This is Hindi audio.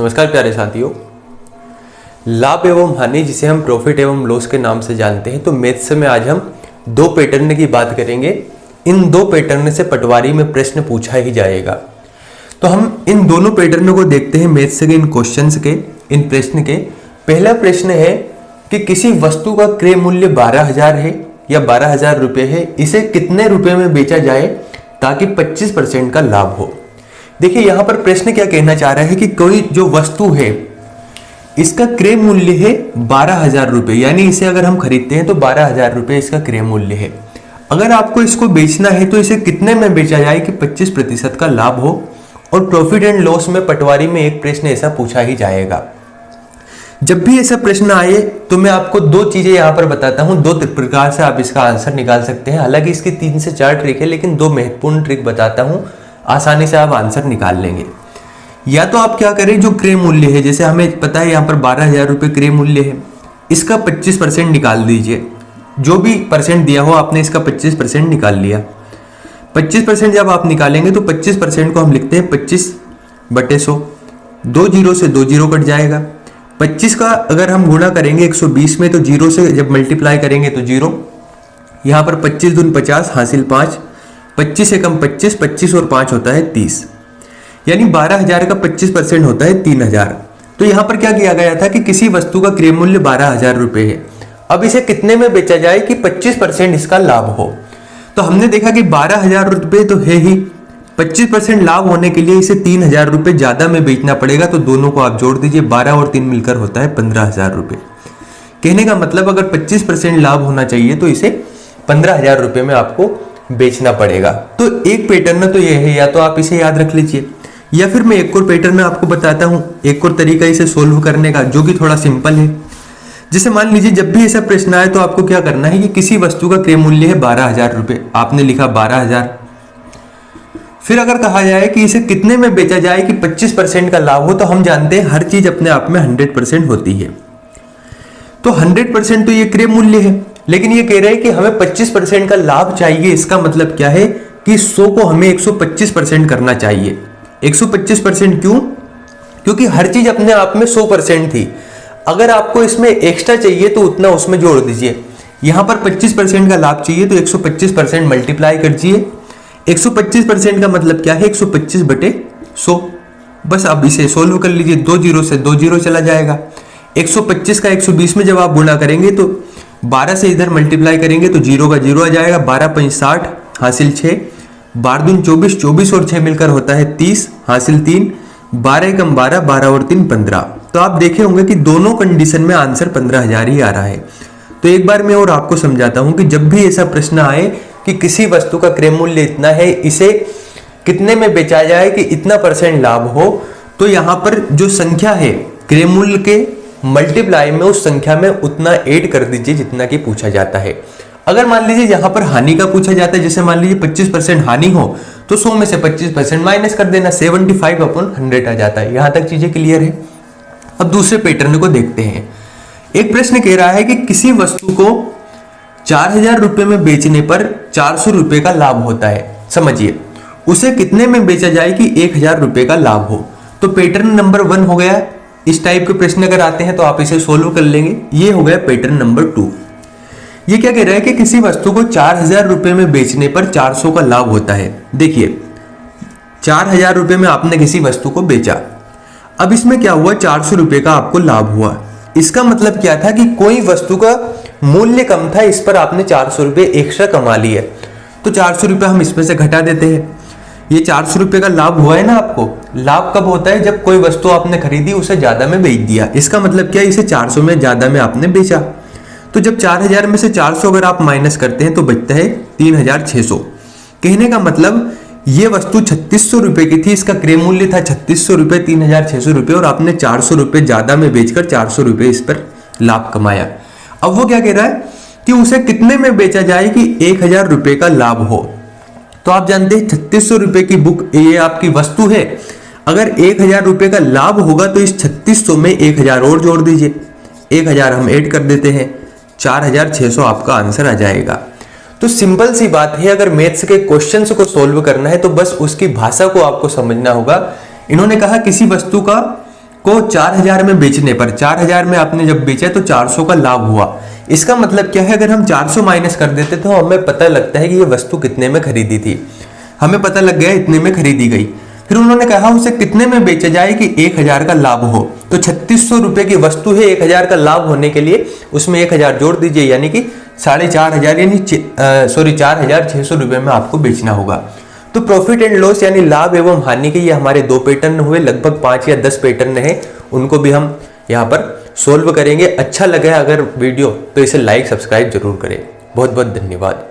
नमस्कार प्यारे साथियों। लाभ एवं हानि, जिसे हम प्रॉफिट एवं लॉस के नाम से जानते हैं, तो मैथ्स में आज हम दो पैटर्न की बात करेंगे। इन दो पैटर्न से पटवारी में प्रश्न पूछा ही जाएगा। तो हम इन दोनों पैटर्न को देखते हैं मैथ्स के इन क्वेश्चंस के, इन प्रश्न के। पहला प्रश्न है कि किसी वस्तु का क्रय मूल्य 12,000 है या 12,000 रुपये है, इसे कितने रुपए में बेचा जाए ताकि 25% का लाभ हो। देखिए यहाँ पर प्रश्न क्या कहना चाह रहा है कि कोई जो वस्तु है इसका क्रय मूल्य है 12,000 रुपये, यानी इसे अगर हम खरीदते हैं तो 12,000 रुपये इसका क्रय मूल्य है। अगर आपको इसको बेचना है तो इसे कितने में बेचा जाए कि 25% का लाभ हो। और प्रॉफिट एंड लॉस में पटवारी में एक प्रश्न ऐसा पूछा ही जाएगा। जब भी ऐसा प्रश्न आए तो मैं आपको दो चीजें यहाँ पर बताता हूँ, दो प्रकार से आप इसका आंसर निकाल सकते हैं। हालांकि इसकी 3 से 4 ट्रिक है, लेकिन दो महत्वपूर्ण ट्रिक बताता हूँ, आसानी से आप आंसर निकाल लेंगे। या तो आप क्या करें, जो क्रय मूल्य है, जैसे हमें पता है यहाँ पर 12,000 रुपये क्रय मूल्य है, इसका 25% निकाल दीजिए। जो भी परसेंट दिया हो आपने इसका 25% निकाल लिया। 25% जब आप निकालेंगे तो 25% को हम लिखते हैं 25/100। 2 जीरो से 2 जीरो कट जाएगा। 25 का अगर हम गुणा करेंगे 120 में, तो जीरो से जब मल्टीप्लाई करेंगे तो जीरो। यहाँ पर 25 दून 50 हासिल 5, 25 से कम 25, 25 और 5 होता है 30, यानी 12,000 का 25% होता है 3,000। तो यहाँ पर क्या किया गया था कि किसी वस्तु का क्रय मूल्य 12,000 रुपये है, अब इसे कितने में बेचा जाए कि 25% इसका लाभ हो। तो हमने देखा कि 12,000 रुपये तो है ही, 25% लाभ होने के लिए इसे 3,000 रुपये ज्यादा में बेचना पड़ेगा। तो दोनों को आप जोड़ दीजिए, 12 और 3 मिलकर होता है 15,000 रुपये। कहने का मतलब अगर 25% लाभ होना चाहिए तो इसे 15,000 रुपये में आपको बेचना पड़ेगा। तो एक पैटर्न तो ये है, या तो आप इसे याद रख लीजिए, या फिर मैं एक और पैटर्न आपको बताता हूं, एक और तरीका इसे सोल्व करने का, जो कि थोड़ा सिंपल है। जैसे मान लीजिए जब भी ऐसा प्रश्न आए तो आपको क्या करना है कि किसी वस्तु का क्रय मूल्य है 12,000 रुपये, आपने लिखा 12,000। फिर अगर कहा जाए कि इसे कितने में बेचा जाए कि 25% का लाभ हो, तो हम जानते हैं हर चीज अपने आप में 100% होती है। तो 100% तो ये क्रय मूल्य है, लेकिन ये कह रहे हैं कि हमें 25% का लाभ चाहिए। इसका मतलब क्या है कि 100 को हमें 125% करना चाहिए। 125% क्यों? क्योंकि हर चीज अपने आप में 100% थी। अगर आपको इसमें एक्स्ट्रा चाहिए तो उतना उसमें जोड़ दीजिए। यहां पर 25% का लाभ चाहिए तो 125% मल्टीप्लाई कर दीजिए। 125% का मतलब क्या है, 125/100। बस अब इसे सोल्व कर लीजिए, 2 जीरो से 2 जीरो चला जाएगा। 125 का 120 में जब आप गुणा करेंगे तो 12 से इधर मल्टीप्लाई करेंगे तो 0 का 0 आ जाएगा। 12×5 = 60 हासिल 6, 12 दून 24, 24 और 6 मिलकर होता है 30 हासिल 3, 12 कम 12, 12 और 3 15। तो आप देखे होंगे कि दोनों कंडीशन में आंसर 15,000 ही आ रहा है। तो एक बार मैं और आपको समझाता हूं कि जब भी ऐसा प्रश्न आए कि किसी वस्तु का क्रय मूल्य इतना है, इसे कितने में बेचा जाए कि इतना % लाभ हो, तो यहां पर जो संख्या है क्रय मूल्य के मल्टीप्लाई में उस संख्या में उतना ऐड कर दीजिए जितना कि पूछा जाता है। अगर मान लीजिए यहां पर हानि का पूछा जाता है, जैसे मान लीजिए 25% हानि हो, तो 100 में से 25% माइनस कर देना, 75/100 आ जाता है। यहां तक चीजें क्लियर है। अब दूसरे पैटर्न को देखते हैं। एक प्रश्न कह रहा है कि किसी वस्तु को 4,000 रुपये में बेचने पर 400 रुपये का लाभ होता है। समझिए, उसे कितने में बेचा जाए कि 1,000 रुपये का लाभ हो। तो पैटर्न नंबर 1 हो गया। इस टाइप के प्रश्न अगर आते हैं तो आप इसे सोल्व कर लेंगे। ये हो गया पैटर्न नंबर 2। ये क्या कह रहा है कि किसी वस्तु को 4,000 रुपये में बेचने पर 400 का लाभ होता है। देखिए, 4,000 रुपये में आपने किसी वस्तु को बेचा, अब इसमें क्या हुआ, 400 रुपये का आपको लाभ हुआ। इसका मतलब क्या था कि कोई वस्तु का मूल्य कम था, इस पर आपने 400 रुपये एक्स्ट्रा कमा लिए। तो 400 रुपये हम इसमें से घटा देते हैं। ये 400 रुपये का लाभ हुआ है ना आपको। लाभ कब होता है, जब कोई वस्तु आपने खरीदी उसे ज्यादा में बेच दिया। इसका मतलब क्या है, इसे 400 में ज्यादा में आपने बेचा। तो जब 4,000 में से 400 अगर आप माइनस करते हैं तो बचता है 3,600। कहने का मतलब ये वस्तु 3,600 रुपये की थी, इसका क्रय मूल्य था 3,600 रुपये, 3,600 रुपये, और आपने 400 रुपये ज्यादा में बेचकर 400 रुपये इस पर लाभ कमाया। अब वो क्या कह रहा है कि उसे कितने में बेचा जाए कि 1,000 रुपये का लाभ हो। तो आप जानते हैं 3,600 रुपये की बुक, ये आपकी वस्तु है। अगर 1,000 रुपये का लाभ होगा तो इस 3,600 में 1,000 और जोड़ दीजिए। 1,000 हम ऐड कर देते हैं, 4,600 आपका आंसर आ जाएगा। तो सिंपल सी बात है, अगर मैथ्स के क्वेश्चंस को सोल्व करना है तो बस उसकी भाषा को आपको समझना होगा। इन्होंने कहा किसी वस्तु का को 4000 में बेचने पर, 4000 में आपने जब बेचा तो 400 का लाभ हुआ। इसका मतलब क्या है, अगर हम 400 माइनस कर देते तो हमें पता लगता है कि ये वस्तु कितने में खरीदी थी। हमें पता लग गया इतने में खरीदी गई। फिर उन्होंने कहा उसे कितने में बेचा जाए कि 1000 का लाभ हो। तो 3600 रुपए की वस्तु है, 1000 का लाभ होने के लिए उसमें 1000 जोड़ दीजिए, यानी कि 4500 यानी 4600 रुपए में आपको बेचना होगा। तो प्रॉफिट एंड लॉस यानी लाभ एवं हानि के ये हमारे 2 पैटर्न हुए, लगभग 5 या 10 पैटर्न है, उनको भी हम यहाँ पर सोल्व करेंगे। अच्छा लगा अगर वीडियो तो इसे लाइक सब्सक्राइब जरूर करें। बहुत बहुत धन्यवाद।